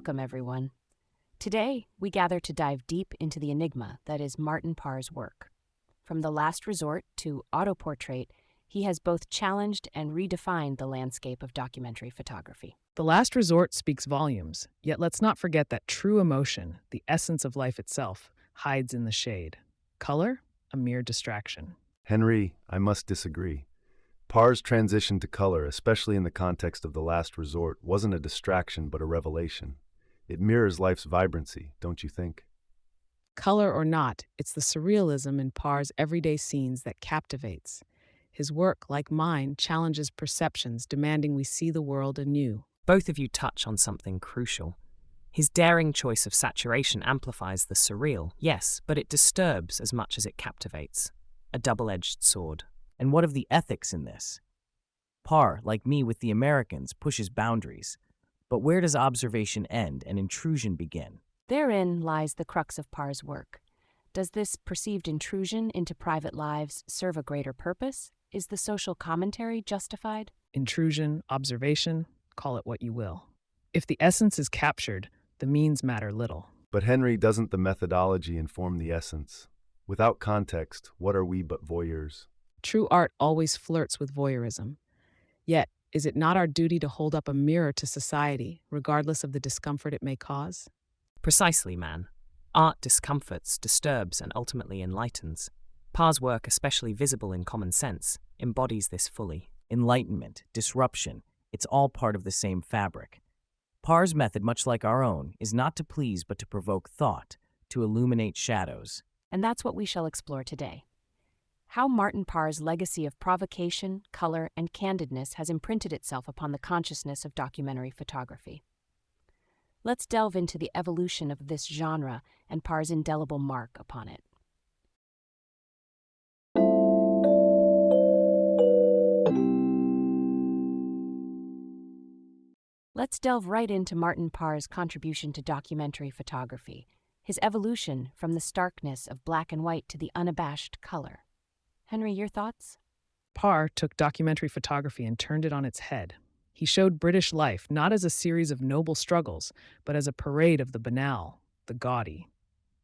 Welcome, everyone. Today, we gather to dive deep into the enigma that is Martin Parr's work. From The Last Resort to Autoportrait, he has both challenged and redefined the landscape of documentary photography. The Last Resort speaks volumes, yet let's not forget that true emotion, the essence of life itself, hides in the shade. Color? A mere distraction. Henri, I must disagree. Parr's transition to color, especially in the context of The Last Resort, wasn't a distraction but a revelation. It mirrors life's vibrancy, don't you think? Color or not, it's the surrealism in Parr's everyday scenes that captivates. His work, like mine, challenges perceptions, demanding we see the world anew. Both of you touch on something crucial. His daring choice of saturation amplifies the surreal, yes, but it disturbs as much as it captivates. A double-edged sword. And what of the ethics in this? Parr, like me with the Americans, pushes boundaries. But where does observation end and intrusion begin? Therein lies the crux of Parr's work. Does this perceived intrusion into private lives serve a greater purpose? Is the social commentary justified? Intrusion, observation, call it what you will. If the essence is captured, the means matter little. But Henri, doesn't the methodology inform the essence? Without context, what are we but voyeurs? True art always flirts with voyeurism. Yet, is it not our duty to hold up a mirror to society, regardless of the discomfort it may cause? Precisely, man. Art discomforts, disturbs, and ultimately enlightens. Parr's work, especially visible in Common Sense, embodies this fully. Enlightenment, disruption, it's all part of the same fabric. Parr's method, much like our own, is not to please but to provoke thought, to illuminate shadows. And that's what we shall explore today. How Martin Parr's legacy of provocation, color, and candidness has imprinted itself upon the consciousness of documentary photography. Let's delve into the evolution of this genre and Parr's indelible mark upon it. Let's delve right into Martin Parr's contribution to documentary photography, his evolution from the starkness of black and white to the unabashed color. Henri, your thoughts? Parr took documentary photography and turned it on its head. He showed British life not as a series of noble struggles, but as a parade of the banal, the gaudy.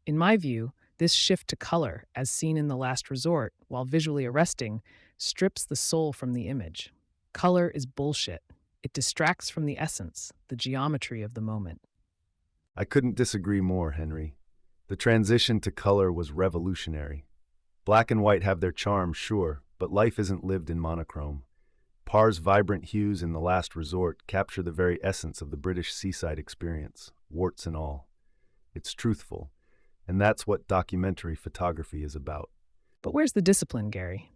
In my view, this shift to color, as seen in The Last Resort, while visually arresting, strips the soul from the image. Color is bullshit. It distracts from the essence, the geometry of the moment. I couldn't disagree more, Henri. The transition to color was revolutionary. Black and white have their charm, sure, but life isn't lived in monochrome. Parr's vibrant hues in The Last Resort capture the very essence of the British seaside experience, warts and all. It's truthful, and that's what documentary photography is about. But where's the discipline, Garry?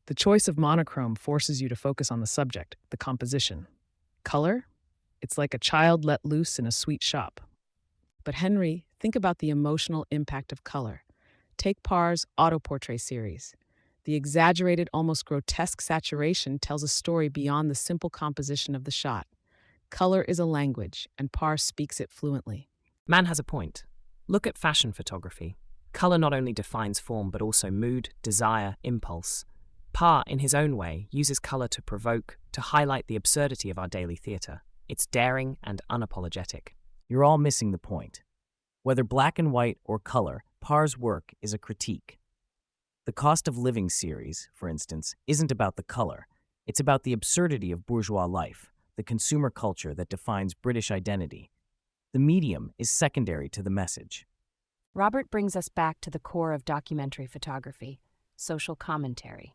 The choice of monochrome forces you to focus on the subject, the composition. Color? It's like a child let loose in a sweet shop. But Henri, think about the emotional impact of color. Take Parr's Autoportrait series. The exaggerated, almost grotesque saturation tells a story beyond the simple composition of the shot. Color is a language, and Parr speaks it fluently. Man has a point. Look at fashion photography. Color not only defines form, but also mood, desire, impulse. Parr, in his own way, uses color to provoke, to highlight the absurdity of our daily theater. It's daring and unapologetic. You're all missing the point. Whether black and white or color, Parr's work is a critique. The Cost of Living series, for instance, isn't about the color. It's about the absurdity of bourgeois life, the consumer culture that defines British identity. The medium is secondary to the message. Robert brings us back to the core of documentary photography, social commentary.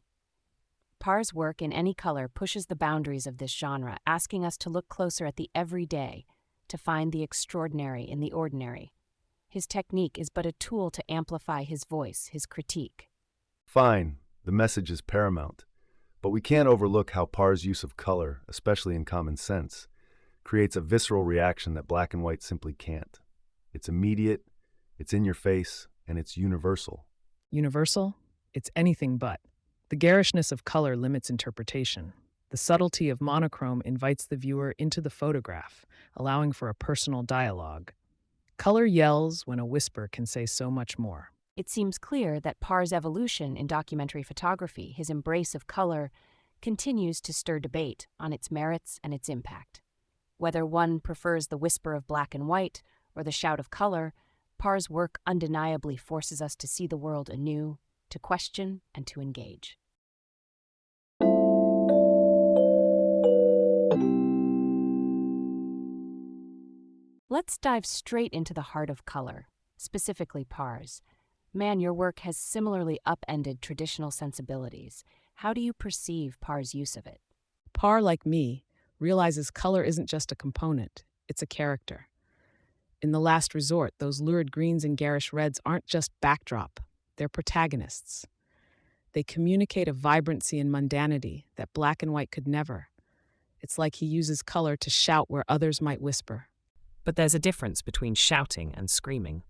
Parr's work in any color pushes the boundaries of this genre, asking us to look closer at the everyday, to find the extraordinary in the ordinary. His technique is but a tool to amplify his voice, his critique. Fine, the message is paramount. But we can't overlook how Parr's use of color, especially in Common Sense, creates a visceral reaction that black and white simply can't. It's immediate, it's in your face, and it's universal. Universal? It's anything but. The garishness of color limits interpretation. The subtlety of monochrome invites the viewer into the photograph, allowing for a personal dialogue. Color yells when a whisper can say so much more. It seems clear that Parr's evolution in documentary photography, his embrace of color, continues to stir debate on its merits and its impact. Whether one prefers the whisper of black and white or the shout of color, Parr's work undeniably forces us to see the world anew, to question and to engage. Let's dive straight into the heart of color, specifically Parr's. Man, your work has similarly upended traditional sensibilities. How do you perceive Parr's use of it? Parr, like me, realizes color isn't just a component, it's a character. In The Last Resort, those lurid greens and garish reds aren't just backdrop, they're protagonists. They communicate a vibrancy and mundanity that black and white could never. It's like he uses color to shout where others might whisper. But there's a difference between shouting and screaming.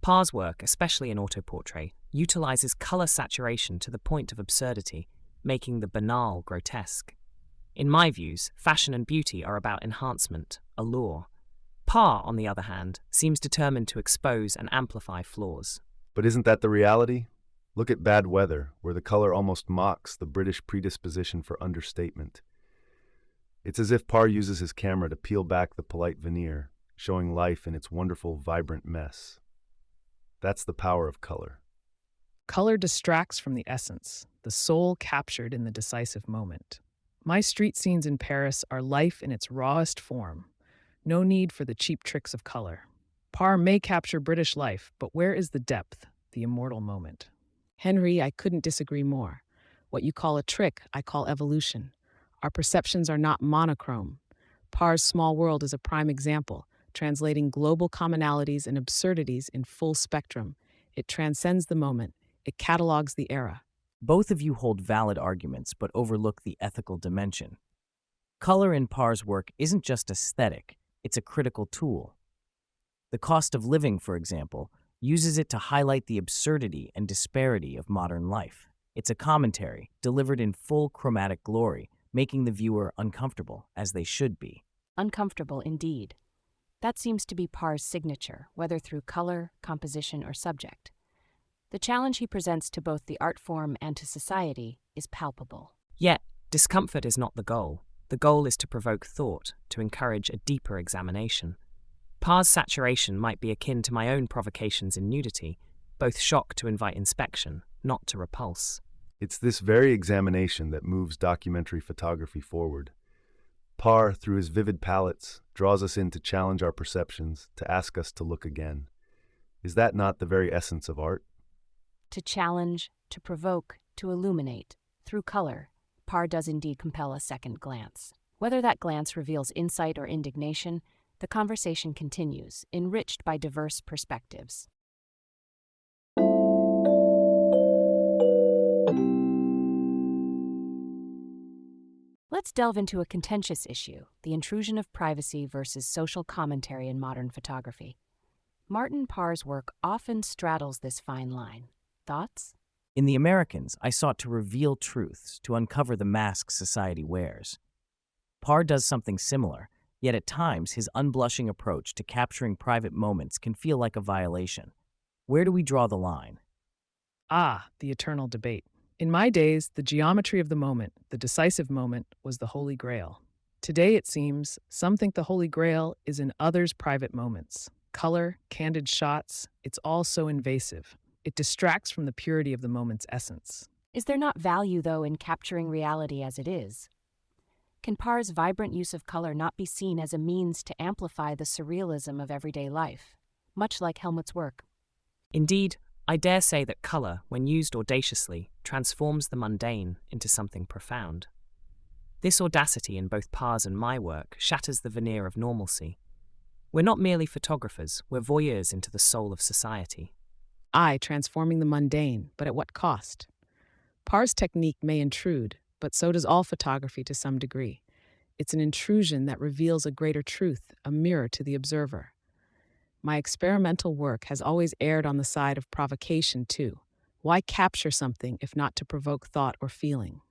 Parr's work, especially in autoportrait, utilizes color saturation to the point of absurdity, making the banal grotesque. In my views, fashion and beauty are about enhancement, allure. Parr, on the other hand, seems determined to expose and amplify flaws. But isn't that the reality? Look at Bad Weather, where the color almost mocks the British predisposition for understatement. It's as if Parr uses his camera to peel back the polite veneer, showing life in its wonderful, vibrant mess. That's the power of color. Color distracts from the essence, the soul captured in the decisive moment. My street scenes in Paris are life in its rawest form. No need for the cheap tricks of color. Parr may capture British life, but where is the depth, the immortal moment? Henri, I couldn't disagree more. What you call a trick, I call evolution. Our perceptions are not monochrome. Parr's Small World is a prime example, translating global commonalities and absurdities in full spectrum. It transcends the moment. It catalogs the era. Both of you hold valid arguments, but overlook the ethical dimension. Color in Parr's work isn't just aesthetic, it's a critical tool. The Cost of Living, for example, uses it to highlight the absurdity and disparity of modern life. It's a commentary, delivered in full chromatic glory, making the viewer uncomfortable, as they should be. Uncomfortable indeed. That seems to be Parr's signature, whether through color, composition, or subject. The challenge he presents to both the art form and to society is palpable. Yet, discomfort is not the goal. The goal is to provoke thought, to encourage a deeper examination. Parr's saturation might be akin to my own provocations in nudity, both shock to invite inspection, not to repulse. It's this very examination that moves documentary photography forward. Parr, through his vivid palettes, draws us in to challenge our perceptions, to ask us to look again. Is that not the very essence of art? To challenge, to provoke, to illuminate. Through color, Parr does indeed compel a second glance. Whether that glance reveals insight or indignation, the conversation continues, enriched by diverse perspectives. Let's delve into a contentious issue, the intrusion of privacy versus social commentary in modern photography. Martin Parr's work often straddles this fine line. Thoughts? In The Americans, I sought to reveal truths, to uncover the masks society wears. Parr does something similar, yet at times his unblushing approach to capturing private moments can feel like a violation. Where do we draw the line? The eternal debate. In my days, the geometry of the moment, the decisive moment, was the Holy Grail. Today, it seems, some think the Holy Grail is in others' private moments. Color, candid shots, it's all so invasive. It distracts from the purity of the moment's essence. Is there not value, though, in capturing reality as it is? Can Parr's vibrant use of color not be seen as a means to amplify the surrealism of everyday life, much like Helmut's work? Indeed, I dare say that color, when used audaciously, transforms the mundane into something profound. This audacity in both Parr's and my work shatters the veneer of normalcy. We're not merely photographers, we're voyeurs into the soul of society. Transforming the mundane, but at what cost? Parr's technique may intrude, but so does all photography to some degree. It's an intrusion that reveals a greater truth, a mirror to the observer. My experimental work has always erred on the side of provocation, too. Why capture something if not to provoke thought or feeling?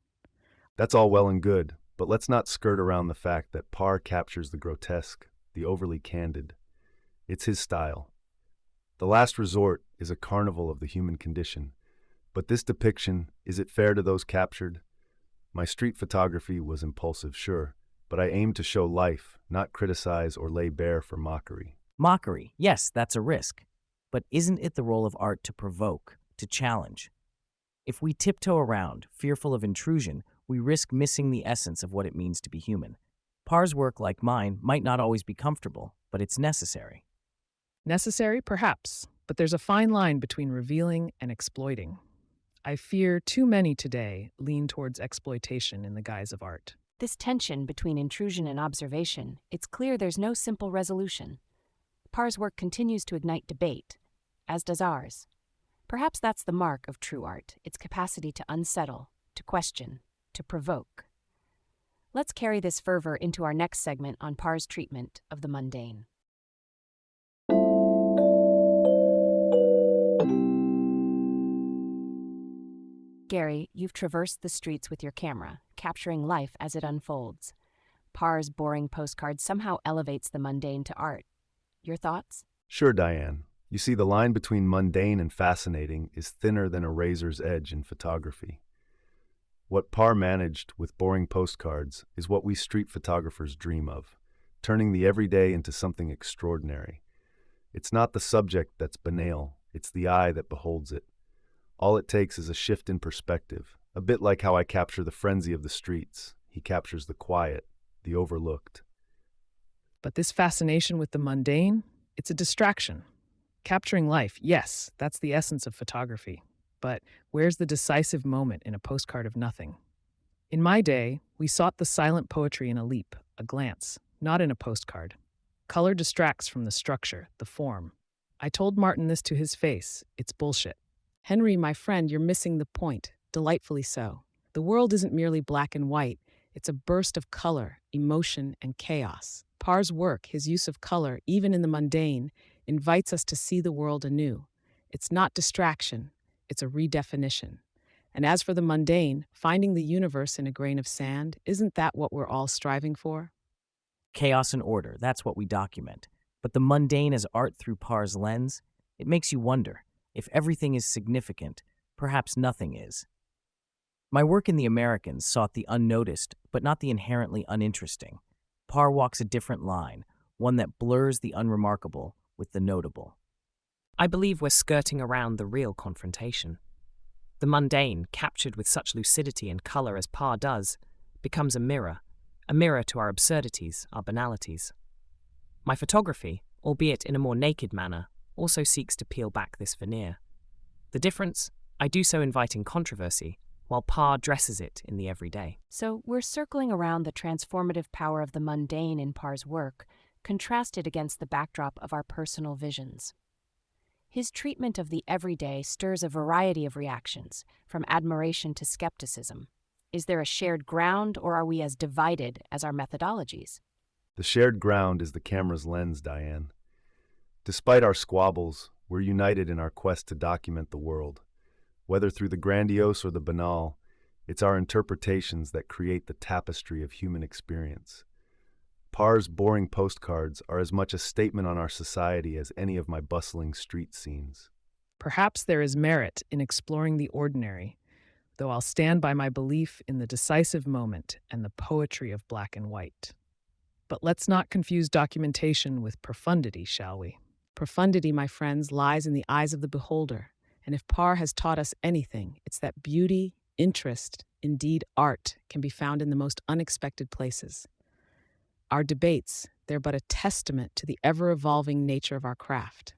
That's all well and good, but let's not skirt around the fact that Parr captures the grotesque, the overly candid. It's his style. The Last Resort is a carnival of the human condition. But this depiction, is it fair to those captured? My street photography was impulsive, sure, but I aim to show life, not criticize or lay bare for mockery. Mockery, yes, that's a risk. But isn't it the role of art to provoke, to challenge? If we tiptoe around, fearful of intrusion, we risk missing the essence of what it means to be human. Parr's work, like mine, might not always be comfortable, but it's necessary. Necessary, perhaps, but there's a fine line between revealing and exploiting. I fear too many today lean towards exploitation in the guise of art. This tension between intrusion and observation, it's clear there's no simple resolution. Parr's work continues to ignite debate, as does ours. Perhaps that's the mark of true art, its capacity to unsettle, to question, to provoke. Let's carry this fervor into our next segment on Parr's treatment of the mundane. Garry, you've traversed the streets with your camera, capturing life as it unfolds. Parr's boring postcard somehow elevates the mundane to art. Your thoughts? Sure, Diane. You see, the line between mundane and fascinating is thinner than a razor's edge in photography. What Parr managed with boring postcards is what we street photographers dream of, turning the everyday into something extraordinary. It's not the subject that's banal, it's the eye that beholds it. All it takes is a shift in perspective, a bit like how I capture the frenzy of the streets. He captures the quiet, the overlooked. But this fascination with the mundane, it's a distraction. Capturing life, yes, that's the essence of photography. But where's the decisive moment in a postcard of nothing? In my day, we sought the silent poetry in a leap, a glance, not in a postcard. Color distracts from the structure, the form. I told Martin this to his face. It's bullshit. Henri, my friend, you're missing the point, delightfully so. The world isn't merely black and white. It's a burst of color, emotion, and chaos. Parr's work, his use of color, even in the mundane, invites us to see the world anew. It's not distraction, it's a redefinition. And as for the mundane, finding the universe in a grain of sand, isn't that what we're all striving for? Chaos and order, that's what we document. But the mundane as art through Parr's lens, it makes you wonder. If everything is significant, perhaps nothing is. My work in The Americans sought the unnoticed, but not the inherently uninteresting. Parr walks a different line, one that blurs the unremarkable with the notable. I believe we're skirting around the real confrontation. The mundane, captured with such lucidity and color as Parr does, becomes a mirror to our absurdities, our banalities. My photography, albeit in a more naked manner, also seeks to peel back this veneer. The difference? I do so inviting controversy, while Parr dresses it in the everyday. So we're circling around the transformative power of the mundane in Parr's work, contrasted against the backdrop of our personal visions. His treatment of the everyday stirs a variety of reactions, from admiration to skepticism. Is there a shared ground, or are we as divided as our methodologies? The shared ground is the camera's lens, Diane. Despite our squabbles, we're united in our quest to document the world. Whether through the grandiose or the banal, it's our interpretations that create the tapestry of human experience. Parr's boring postcards are as much a statement on our society as any of my bustling street scenes. Perhaps there is merit in exploring the ordinary, though I'll stand by my belief in the decisive moment and the poetry of black and white. But let's not confuse documentation with profundity, shall we? Profundity, my friends, lies in the eyes of the beholder, and if Parr has taught us anything, it's that beauty, interest, indeed art, can be found in the most unexpected places. Our debates, they're but a testament to the ever-evolving nature of our craft.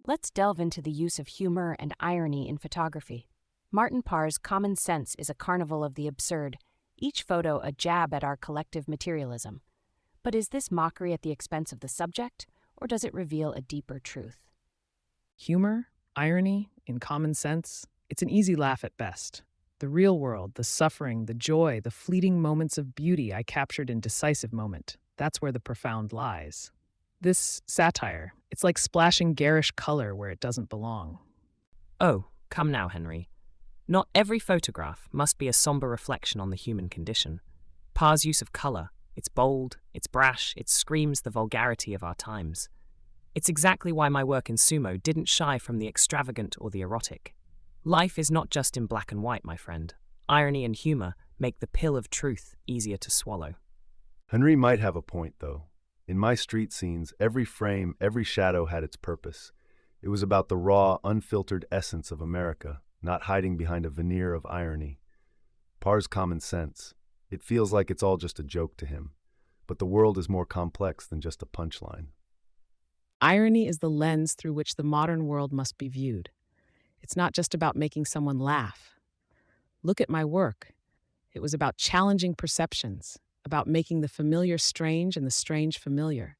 Let's delve into the use of humor and irony in photography. Martin Parr's Common Sense is a carnival of the absurd, each photo a jab at our collective materialism. But is this mockery at the expense of the subject, or does it reveal a deeper truth? Humor, irony, in Common Sense, it's an easy laugh at best. The real world, the suffering, the joy, the fleeting moments of beauty I captured in Decisive Moment, that's where the profound lies. This satire, it's like splashing garish color where it doesn't belong. Oh, come now, Henri. Not every photograph must be a somber reflection on the human condition. Parr's use of color, it's bold, it's brash, it screams the vulgarity of our times. It's exactly why my work in sumo didn't shy from the extravagant or the erotic. Life is not just in black and white, my friend. Irony and humor make the pill of truth easier to swallow. Henri might have a point, though. In my street scenes, every frame, every shadow had its purpose. It was about the raw, unfiltered essence of America, not hiding behind a veneer of irony. Parr's common sense. It feels like it's all just a joke to him. But the world is more complex than just a punchline. Irony is the lens through which the modern world must be viewed. It's not just about making someone laugh. Look at my work. It was about challenging perceptions, about making the familiar strange and the strange familiar.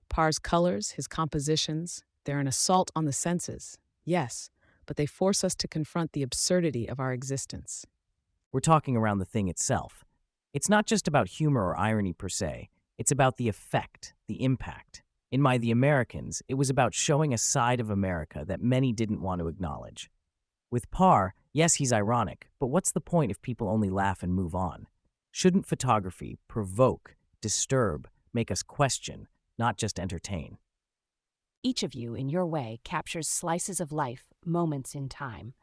Parr's colors, his compositions, they're an assault on the senses, yes, but they force us to confront the absurdity of our existence. We're talking around the thing itself. It's not just about humor or irony per se. It's about the effect, the impact. In The Americans, it was about showing a side of America that many didn't want to acknowledge. With Parr, yes, he's ironic, but what's the point if people only laugh and move on? Shouldn't photography provoke, disturb, make us question, not just entertain? Each of you, in your way, captures slices of life, moments in time.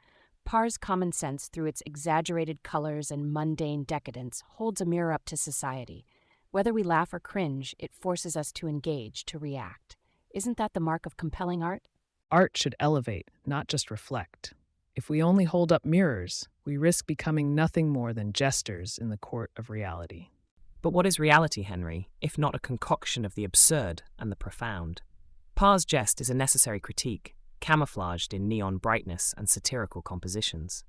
Parr's common sense, through its exaggerated colors and mundane decadence, holds a mirror up to society. Whether we laugh or cringe, it forces us to engage, to react. Isn't that the mark of compelling art? Art should elevate, not just reflect. If we only hold up mirrors, we risk becoming nothing more than jesters in the court of reality. But what is reality, Henri, if not a concoction of the absurd and the profound? Parr's jest is a necessary critique, camouflaged in neon brightness and satirical compositions.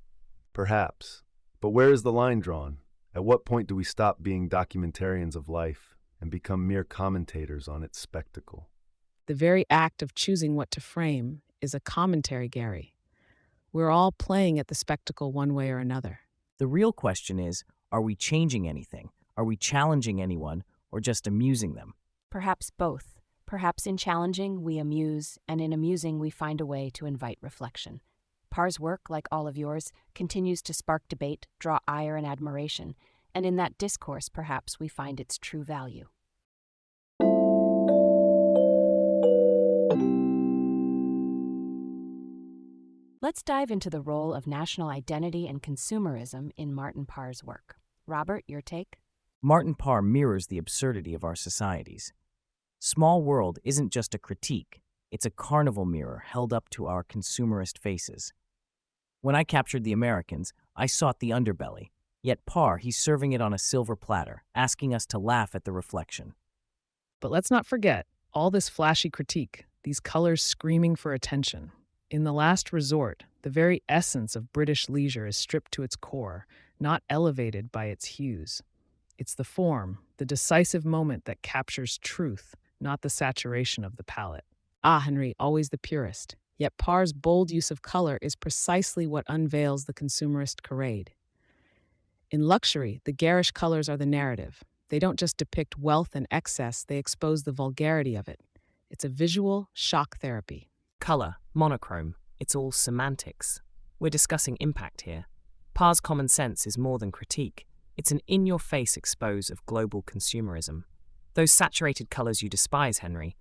Perhaps. But where is the line drawn? At what point do we stop being documentarians of life and become mere commentators on its spectacle? The very act of choosing what to frame is a commentary, Garry. We're all playing at the spectacle one way or another. The real question is, are we changing anything? Are we challenging anyone, or just amusing them? Perhaps both. Perhaps in challenging, we amuse, and in amusing, we find a way to invite reflection. Parr's work, like all of yours, continues to spark debate, draw ire and admiration, and in that discourse, perhaps, we find its true value. Let's dive into the role of national identity and consumerism in Martin Parr's work. Robert, your take? Martin Parr mirrors the absurdity of our societies. Small World isn't just a critique, it's a carnival mirror held up to our consumerist faces. When I captured The Americans, I sought the underbelly, yet Parr, he's serving it on a silver platter, asking us to laugh at the reflection. But let's not forget, all this flashy critique, these colors screaming for attention. In the last resort, the very essence of British leisure is stripped to its core, not elevated by its hues. It's the form, the decisive moment that captures truth, not the saturation of the palette. Henri, always the purist. Yet Parr's bold use of color is precisely what unveils the consumerist charade. In luxury, the garish colors are the narrative. They don't just depict wealth and excess, they expose the vulgarity of it. It's a visual shock therapy. Color, monochrome, it's all semantics. We're discussing impact here. Parr's common sense is more than critique. It's an in-your-face expose of global consumerism. Those saturated colors you despise, Henri,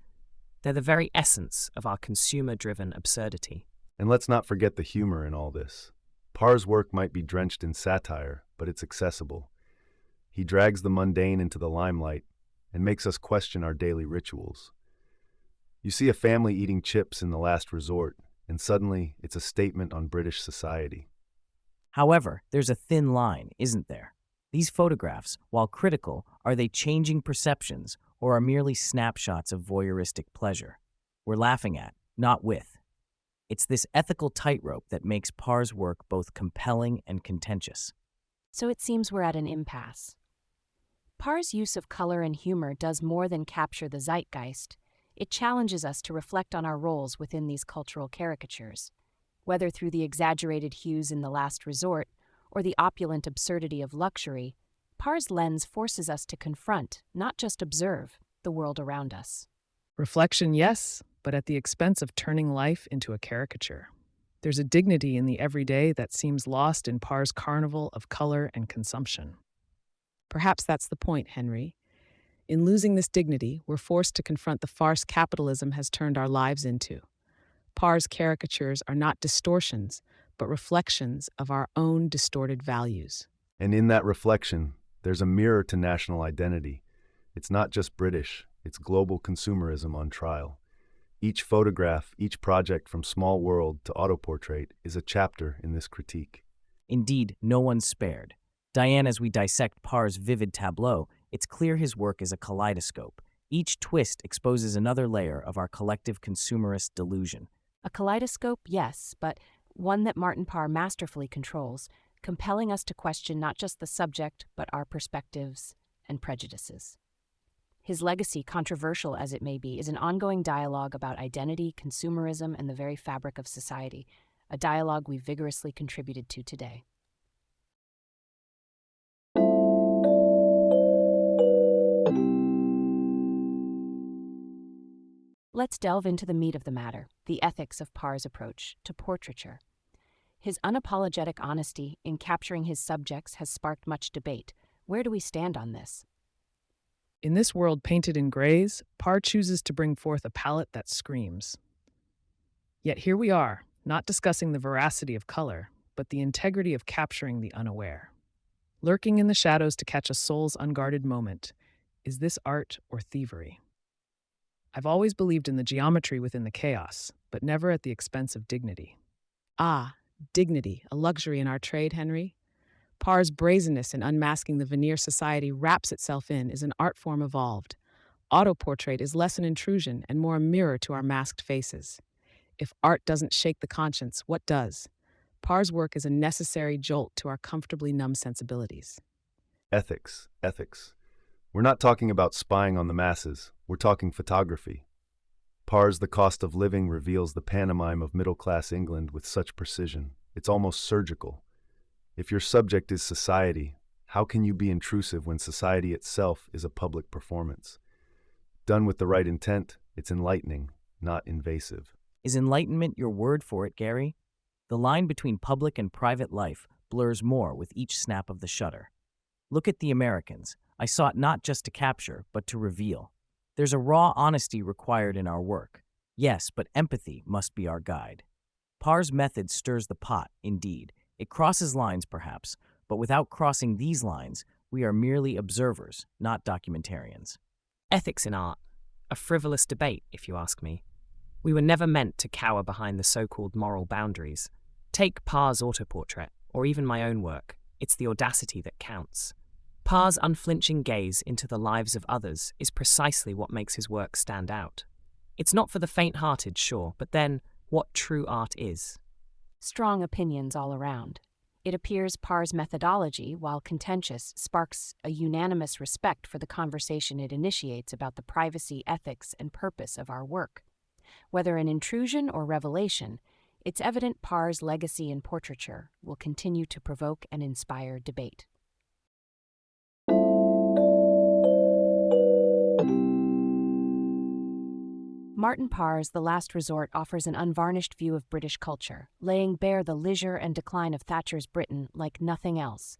they're the very essence of our consumer-driven absurdity. And let's not forget the humor in all this. Parr's work might be drenched in satire, but it's accessible. He drags the mundane into the limelight and makes us question our daily rituals. You see a family eating chips in The Last Resort, and suddenly it's a statement on British society. However, there's a thin line, isn't there? These photographs, while critical, are they changing perceptions or are merely snapshots of voyeuristic pleasure? We're laughing at, not with. It's this ethical tightrope that makes Parr's work both compelling and contentious. So it seems we're at an impasse. Parr's use of color and humor does more than capture the zeitgeist. It challenges us to reflect on our roles within these cultural caricatures. Whether through the exaggerated hues in The Last Resort or the opulent absurdity of luxury, Parr's lens forces us to confront, not just observe, the world around us. Reflection, yes, but at the expense of turning life into a caricature. There's a dignity in the everyday that seems lost in Parr's carnival of color and consumption. Perhaps that's the point, Henri. In losing this dignity, we're forced to confront the farce capitalism has turned our lives into. Parr's caricatures are not distortions, but reflections of our own distorted values. And in that reflection, there's a mirror to national identity. It's not just British, it's global consumerism on trial. Each photograph, each project from Small World to Autoportrait is a chapter in this critique. Indeed, no one's spared. Diane, as we dissect Parr's vivid tableau, it's clear his work is a kaleidoscope. Each twist exposes another layer of our collective consumerist delusion. A kaleidoscope, yes, but one that Martin Parr masterfully controls, compelling us to question not just the subject, but our perspectives and prejudices. His legacy, controversial as it may be, is an ongoing dialogue about identity, consumerism, and the very fabric of society, a dialogue we vigorously contributed to today. Let's delve into the meat of the matter, the ethics of Parr's approach to portraiture. His unapologetic honesty in capturing his subjects has sparked much debate. Where do we stand on this? In this world painted in grays, Parr chooses to bring forth a palette that screams. Yet here we are, not discussing the veracity of color, but the integrity of capturing the unaware. Lurking in the shadows to catch a soul's unguarded moment, is this art or thievery? I've always believed in the geometry within the chaos, but never at the expense of dignity. Ah, dignity, a luxury in our trade, Henri? Parr's brazenness in unmasking the veneer society wraps itself in is an art form evolved. Autoportrait is less an intrusion and more a mirror to our masked faces. If art doesn't shake the conscience, what does? Parr's work is a necessary jolt to our comfortably numb sensibilities. Ethics. We're not talking about spying on the masses, we're talking photography. Parr's The Cost of Living reveals the pantomime of middle-class England with such precision. It's almost surgical. If your subject is society, how can you be intrusive when society itself is a public performance? Done with the right intent, it's enlightening, not invasive. Is enlightenment your word for it, Garry? The line between public and private life blurs more with each snap of the shutter. Look at the Americans. I sought not just to capture, but to reveal. There's a raw honesty required in our work. Yes, but empathy must be our guide. Parr's method stirs the pot, indeed. It crosses lines, perhaps, but without crossing these lines, we are merely observers, not documentarians. Ethics in art. A frivolous debate, if you ask me. We were never meant to cower behind the so-called moral boundaries. Take Parr's autoportrait, or even my own work. It's the audacity that counts. Parr's unflinching gaze into the lives of others is precisely what makes his work stand out. It's not for the faint-hearted, sure, but then, what true art is. Strong opinions all around. It appears Parr's methodology, while contentious, sparks a unanimous respect for the conversation it initiates about the privacy, ethics, and purpose of our work. Whether an intrusion or revelation, it's evident Parr's legacy in portraiture will continue to provoke and inspire debate. Martin Parr's The Last Resort offers an unvarnished view of British culture, laying bare the leisure and decline of Thatcher's Britain like nothing else.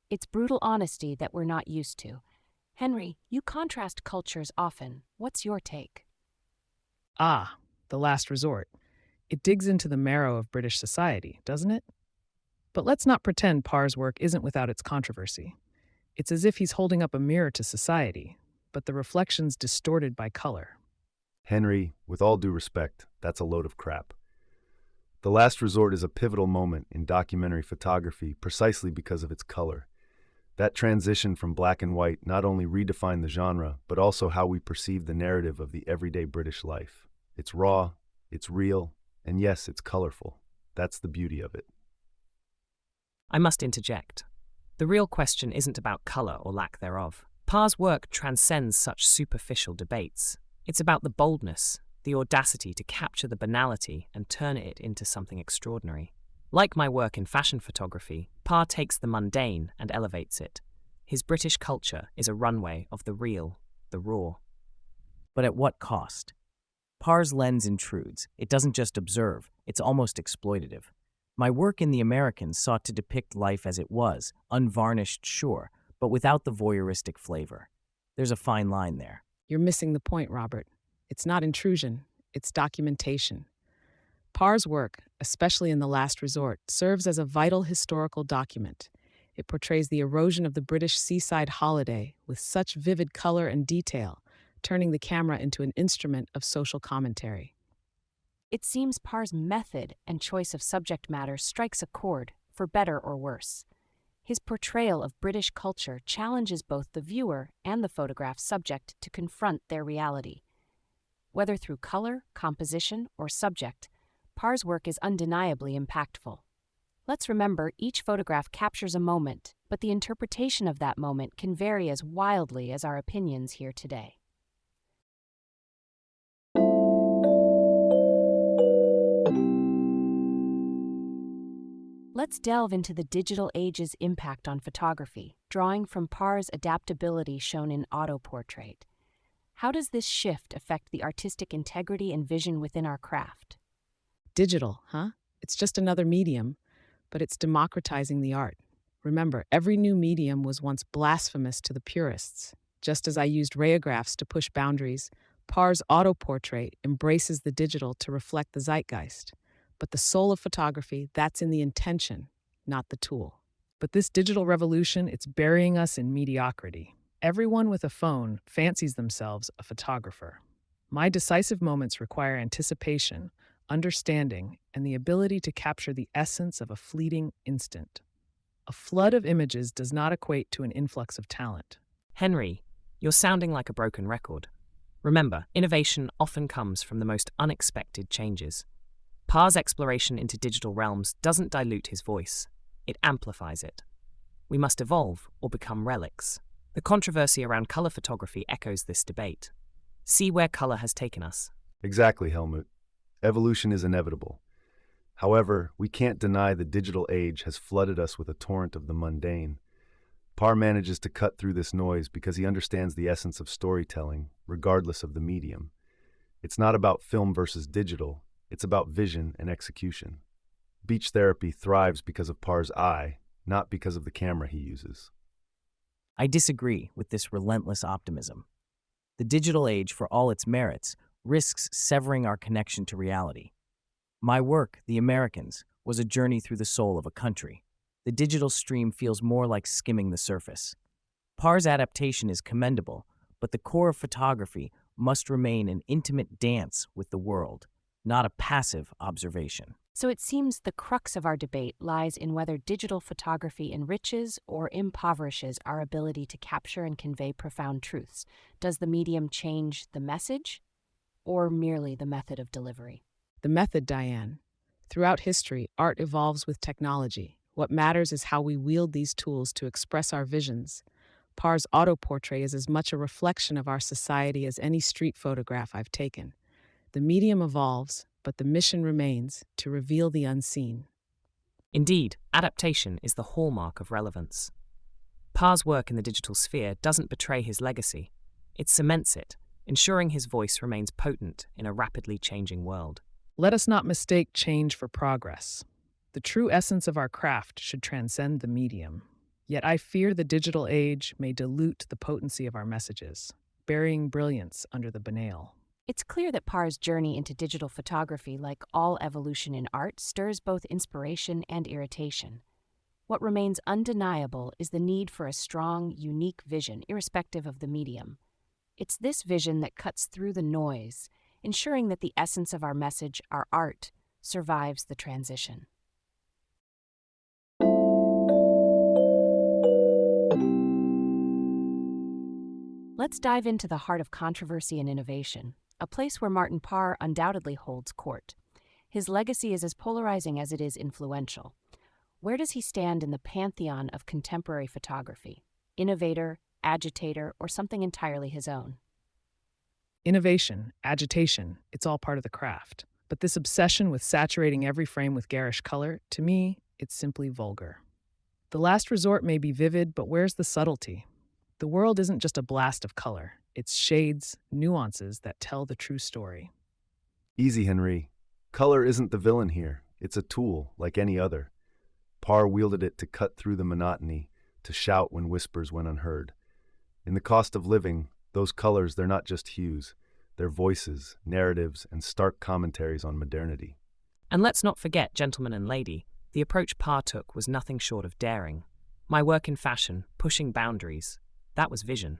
It's brutal honesty that we're not used to. Henri, you contrast cultures often. What's your take? Ah, The Last Resort. It digs into the marrow of British society, doesn't it? But let's not pretend Parr's work isn't without its controversy. It's as if he's holding up a mirror to society, but the reflection's distorted by color. Henri, with all due respect, that's a load of crap. The Last Resort is a pivotal moment in documentary photography precisely because of its color. That transition from black and white not only redefined the genre, but also how we perceive the narrative of the everyday British life. It's raw, it's real, and yes, it's colorful. That's the beauty of it. I must interject. The real question isn't about color or lack thereof. Parr's work transcends such superficial debates. It's about the boldness, the audacity to capture the banality and turn it into something extraordinary. Like my work in fashion photography, Parr takes the mundane and elevates it. His British culture is a runway of the real, the raw. But at what cost? Parr's lens intrudes. It doesn't just observe, it's almost exploitative. My work in The Americans sought to depict life as it was, unvarnished, sure, but without the voyeuristic flavor. There's a fine line there. You're missing the point, Robert. It's not intrusion, it's documentation. Parr's work, especially in The Last Resort, serves as a vital historical document. It portrays the erosion of the British seaside holiday with such vivid color and detail, turning the camera into an instrument of social commentary. It seems Parr's method and choice of subject matter strikes a chord, for better or worse. His portrayal of British culture challenges both the viewer and the photograph's subject to confront their reality. Whether through color, composition, or subject, Parr's work is undeniably impactful. Let's remember, each photograph captures a moment, but the interpretation of that moment can vary as wildly as our opinions here today. Let's delve into the digital age's impact on photography, drawing from Parr's adaptability shown in autoportrait. How does this shift affect the artistic integrity and vision within our craft? Digital, huh? It's just another medium, but it's democratizing the art. Remember, every new medium was once blasphemous to the purists. Just as I used rayographs to push boundaries, Parr's autoportrait embraces the digital to reflect the zeitgeist. But the soul of photography, that's in the intention, not the tool. But this digital revolution, it's burying us in mediocrity. Everyone with a phone fancies themselves a photographer. My decisive moments require anticipation, understanding, and the ability to capture the essence of a fleeting instant. A flood of images does not equate to an influx of talent. Henry, you're sounding like a broken record. Remember, innovation often comes from the most unexpected changes. Parr's exploration into digital realms doesn't dilute his voice, it amplifies it. We must evolve or become relics. The controversy around color photography echoes this debate. See where color has taken us. Exactly, Helmut. Evolution is inevitable. However, we can't deny the digital age has flooded us with a torrent of the mundane. Parr manages to cut through this noise because he understands the essence of storytelling, regardless of the medium. It's not about film versus digital, it's about vision and execution. Beach therapy thrives because of Parr's eye, not because of the camera he uses. I disagree with this relentless optimism. The digital age, for all its merits, risks severing our connection to reality. My work, The Americans, was a journey through the soul of a country. The digital stream feels more like skimming the surface. Parr's adaptation is commendable, but the core of photography must remain an intimate dance with the world, not a passive observation. So it seems the crux of our debate lies in whether digital photography enriches or impoverishes our ability to capture and convey profound truths. Does the medium change the message, or merely the method of delivery? The method, Diane. Throughout history, art evolves with technology. What matters is how we wield these tools to express our visions. Parr's autoportrait is as much a reflection of our society as any street photograph I've taken. The medium evolves, but the mission remains to reveal the unseen. Indeed, adaptation is the hallmark of relevance. Parr's work in the digital sphere doesn't betray his legacy. It cements it, ensuring his voice remains potent in a rapidly changing world. Let us not mistake change for progress. The true essence of our craft should transcend the medium. Yet I fear the digital age may dilute the potency of our messages, burying brilliance under the banal. It's clear that Parr's journey into digital photography, like all evolution in art, stirs both inspiration and irritation. What remains undeniable is the need for a strong, unique vision, irrespective of the medium. It's this vision that cuts through the noise, ensuring that the essence of our message, our art, survives the transition. Let's dive into the heart of controversy and innovation, a place where Martin Parr undoubtedly holds court. His legacy is as polarizing as it is influential. Where does he stand in the pantheon of contemporary photography? Innovator, agitator, or something entirely his own? Innovation, agitation, it's all part of the craft. But this obsession with saturating every frame with garish color, to me, it's simply vulgar. The Last Resort may be vivid, but where's the subtlety? The world isn't just a blast of color. It's shades, nuances that tell the true story. Easy, Henri. Color isn't the villain here. It's a tool, like any other. Parr wielded it to cut through the monotony, to shout when whispers went unheard. In The Cost of Living, those colors, they're not just hues. They're voices, narratives, and stark commentaries on modernity. And let's not forget, gentleman and lady, the approach Parr took was nothing short of daring. My work in fashion, pushing boundaries, that was vision.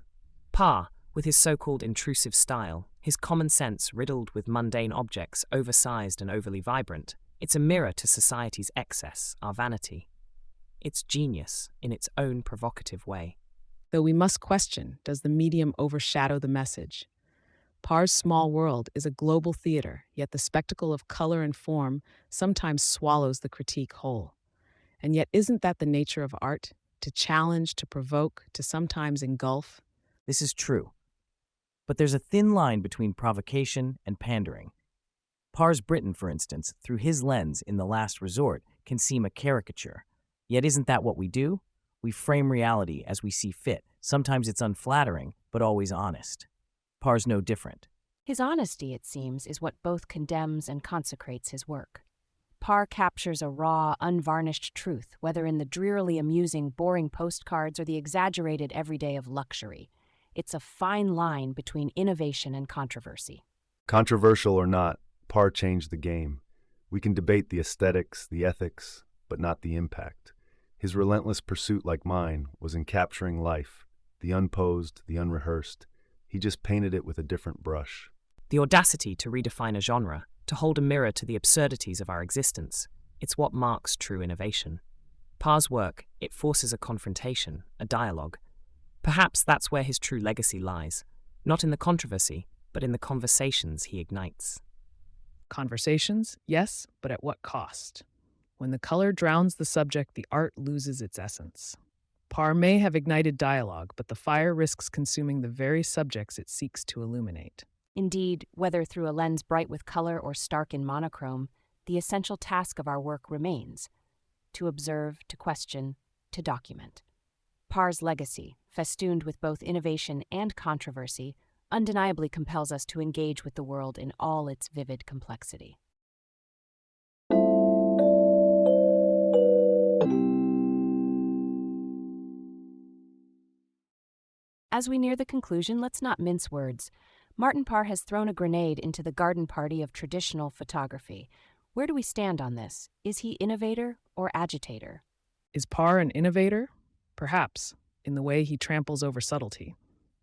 Parr, with his so-called intrusive style, his common sense riddled with mundane objects, oversized and overly vibrant, it's a mirror to society's excess, our vanity. It's genius in its own provocative way. Though we must question, does the medium overshadow the message? Parr's small world is a global theater, yet the spectacle of color and form sometimes swallows the critique whole. And yet isn't that the nature of art? To challenge, to provoke, to sometimes engulf? This is true. But there's a thin line between provocation and pandering. Parr's Britain, for instance, through his lens in The Last Resort, can seem a caricature. Yet isn't that what we do? We frame reality as we see fit. Sometimes it's unflattering, but always honest. Parr's no different. His honesty, it seems, is what both condemns and consecrates his work. Parr captures a raw, unvarnished truth, whether in the drearily amusing, boring postcards or the exaggerated everyday of luxury. It's a fine line between innovation and controversy. Controversial or not, Parr changed the game. We can debate the aesthetics, the ethics, but not the impact. His relentless pursuit, like mine, was in capturing life, the unposed, the unrehearsed. He just painted it with a different brush. The audacity to redefine a genre, to hold a mirror to the absurdities of our existence, it's what marks true innovation. Parr's work, it forces a confrontation, a dialogue. Perhaps that's where his true legacy lies, not in the controversy, but in the conversations he ignites. Conversations, yes, but at what cost? When the color drowns the subject, the art loses its essence. Parr may have ignited dialogue, but the fire risks consuming the very subjects it seeks to illuminate. Indeed, whether through a lens bright with color or stark in monochrome, the essential task of our work remains: to observe, to question, to document. Parr's legacy, festooned with both innovation and controversy, undeniably compels us to engage with the world in all its vivid complexity. As we near the conclusion, let's not mince words. Martin Parr has thrown a grenade into the garden party of traditional photography. Where do we stand on this? Is he innovator or agitator? Is Parr an innovator? Perhaps, in the way he tramples over subtlety.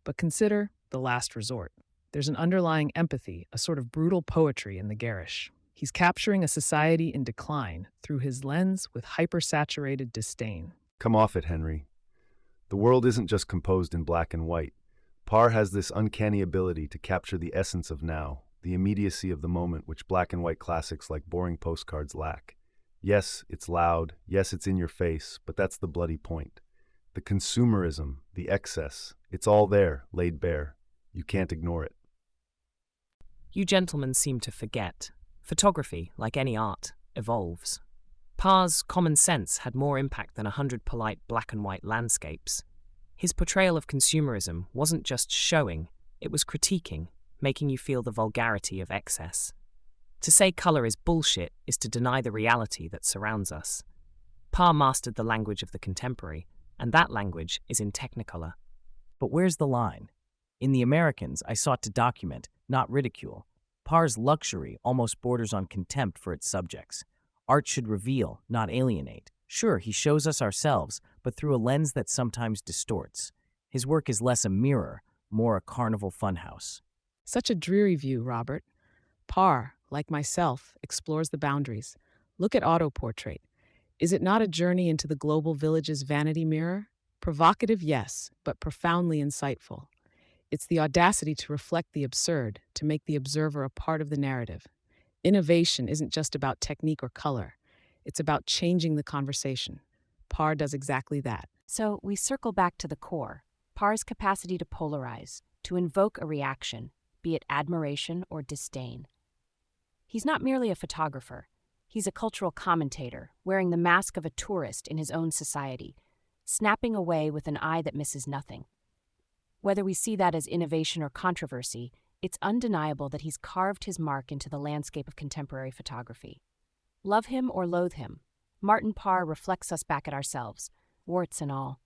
But consider The Last Resort. There's an underlying empathy, a sort of brutal poetry in the garish. He's capturing a society in decline through his lens with hypersaturated disdain. Come off it, Henry. The world isn't just composed in black and white. Parr has this uncanny ability to capture the essence of now, the immediacy of the moment which black and white classics like boring postcards lack. Yes, it's loud, yes, it's in your face, but that's the bloody point. The consumerism, the excess, it's all there, laid bare. You can't ignore it. You gentlemen seem to forget. Photography, like any art, evolves. Parr's common sense had more impact than 100 polite black and white landscapes. His portrayal of consumerism wasn't just showing, it was critiquing, making you feel the vulgarity of excess. To say color is bullshit is to deny the reality that surrounds us. Parr mastered the language of the contemporary, and that language is in Technicolor. But where's the line? In The Americans, I sought to document, not ridicule. Parr's luxury almost borders on contempt for its subjects. Art should reveal, not alienate. Sure, he shows us ourselves, but through a lens that sometimes distorts. His work is less a mirror, more a carnival funhouse. Such a dreary view, Robert. Parr, like myself, explores the boundaries. Look at Autoportrait. Is it not a journey into the global village's vanity mirror? Provocative, yes, but profoundly insightful. It's the audacity to reflect the absurd, to make the observer a part of the narrative. Innovation isn't just about technique or color. It's about changing the conversation. Parr does exactly that. So we circle back to the core, Parr's capacity to polarize, to invoke a reaction, be it admiration or disdain. He's not merely a photographer. He's a cultural commentator, wearing the mask of a tourist in his own society, snapping away with an eye that misses nothing. Whether we see that as innovation or controversy, it's undeniable that he's carved his mark into the landscape of contemporary photography. Love him or loathe him, Martin Parr reflects us back at ourselves, warts and all.